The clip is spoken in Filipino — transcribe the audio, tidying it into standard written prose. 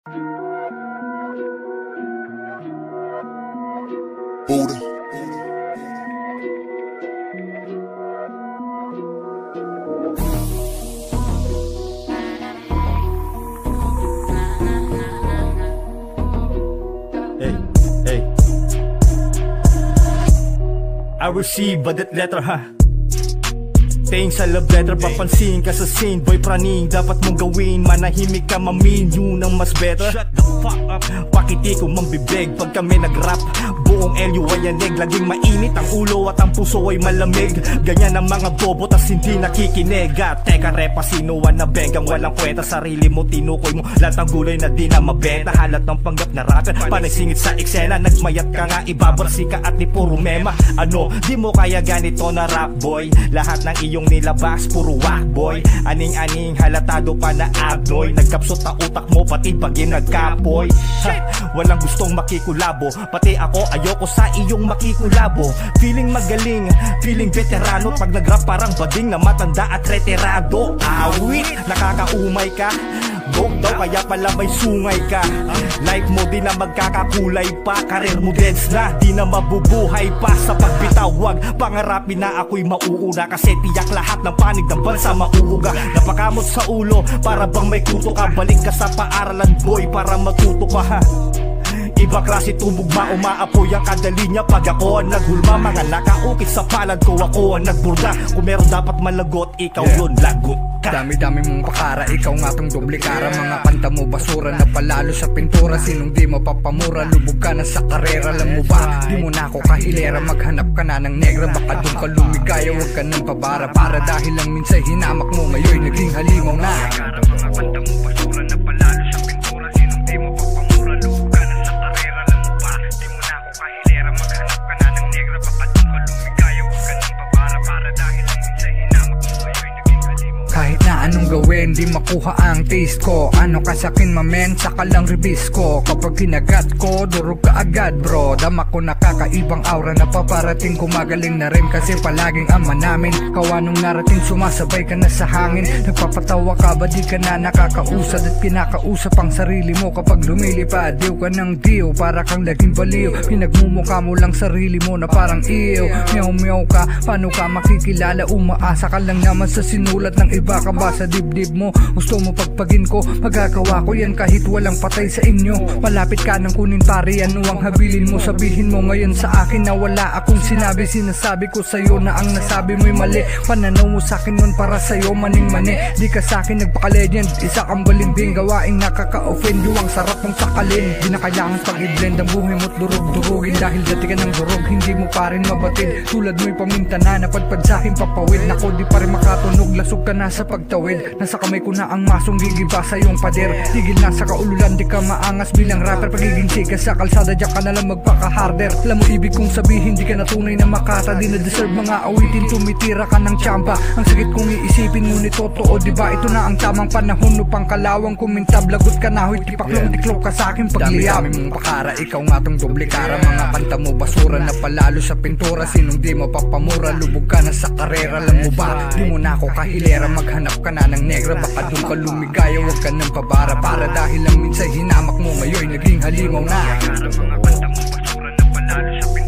Buddha. Hey, I receive a death letter, ha? Thanks sa love letter, papansin ka sa scene. Boy praning, dapat mong gawin. Manahimik ka mamin, yun ang mas better. Shut the fuck up. Pakiti ko mambibig pag kami nag-rap. Buong LU ay yanig, laging mainit ang ulo at ang puso ay malamig. Ganyan ang mga bobo tas hindi nakikinig. Teka repa, sinuwan na begang walang kwenta. Sarili mo tinukoy mo, lahat ng gulay na di na mabenta. Halat ng panggap na rapper, panagsingit sa eksena. Nagmayat ka nga, ibabarsi ka at ni puro mema. Ano, di mo kaya ganito na rap boy. Lahat ng iyong nilabas, puro whack boy. Aning-aning, halatado pa na abnoy. Nagkapsot na utak mo, pati pagin nagkapoy. Walang gustong makikulabo, pati ako ayoko sa iyong makikulabo. Feeling magaling, feeling veterano. Pag nag-rap parang bading na matanda at reterado. Awit, nakakaumay ka. Broke daw kaya pala may sungay ka. Life mo di na magkakakulay pa. Karir mo deads na, di na mabubuhay pa. Sa pagbitawag, pangarapin na ako'y mauuna. Kasi tiyak lahat ng panig ng bansa mauuga. Napakamot sa ulo, para bang may kuto ka. Balik ka sa paaralan boy, para matuto ka ha. Iba klase tumugma, umaapoy ang kadalinya. Pag ako ang naghulma, mga nakaukit sa palad ko, ako ang nagburda. Kung meron dapat malagot, ikaw yun, lagot ka. Dami-dami mong pakara, ikaw nga tong doble kara. Mga kanta mo basura na palalo sa pintura. Sinong di mapapamura, lubog ka na sa karera. Alam mo ba, di mo na ako kahilera. Maghanap ka na ng negra, baka doon ka lumigaya. Huwag ka nang pabara, para dahil lang minsan hinamak mo, ngayon naging halimaw na. Mga kanta mo basura na palalo sa pintura. Sinong di mapapamura, lubog ka na sa karera. Alam mo ba, di mo na ako kahilera. Maghanap ka na ng negra, baka doon ka lumigaya. Huwag ka nang pabara, para dahil lang minsan hinamak mo, ngayon naging halimaw. Kahit na anong gawin, di makuha ang taste ko. Ano ka sakin mamen, saka lang release ko. Kapag kinagat ko, durog ka agad bro. Dama ko nakakaibang aura na paparating. Kumagaling na rin kasi palaging ama namin. Kawanong narating, sumasabay ka na sa hangin. Nagpapatawa ka ba di ka na nakakausad at kinakausap ang sarili mo. Kapag lumilipad, diw ka ng diw, para kang laging baliw. Pinagmumukha mo lang sarili mo na parang iyo. Meow-meow ka, paano ka makikilala? Umaasa ka lang naman sa sinulat ng iba. Ka ba sa dibdib mo? Gusto mo pagpagin ko? Magagawa ko yan kahit walang patay sa inyo. Malapit ka nang kunin pare, ano ang habilin mo? Sabihin mo ngayon sa akin na wala akong sinabi. Sinasabi ko sa'yo na ang nasabi mo'y mali. Pananaw mo sa'kin nun para sa'yo maning-mani. Di ka sa'kin nagpaka-legend, isa kang balimbing. Gawaing nakaka-offend, yung ang sarap mong sakalin. Di na kailangan pag-i-blend ang buhay mo't durug-durugin. Dahil dati ka ng durug, hindi mo pa rin mabatid. Tulad mo'y paminta na napadpad sa'kin papawid. Nako di pa rin makatunog, lasog ka na sa pagtawid. Nasa kamay ko na ang masong gigiba sa iyong pader. Tigil na sa kaululan, di ka maangas bilang rapper. Pagiging chika sa kalsada, diyak ka na lang magpaka-harder. Alam mo ibig kong sabihin, di ka na tunay na makata. Di na deserve mga awitin, tumitira ka ng tiyamba. Ang sakit kong iisipin, ngunit totoo diba? Ito na ang tamang panahon upang kalawang kumintab. Lagot ka na, huy tipaklong diklok ka sa akin pagliyab. Dami mong pakara, ikaw nga tong doble kara. Mga kanta mo basura na palalo sa pintura. Sinong di mapapamura, lubog ka na sa karera. Alam mo ba, di mo na ako kahilera. Maghanap ka na ng negra, baka doon ka lumigaya. Huwag ka nang pabara, para dahil lang minsan hinamak mo, ngayon naging halimaw na. Mga kanta mo basura na palalo sa pintura.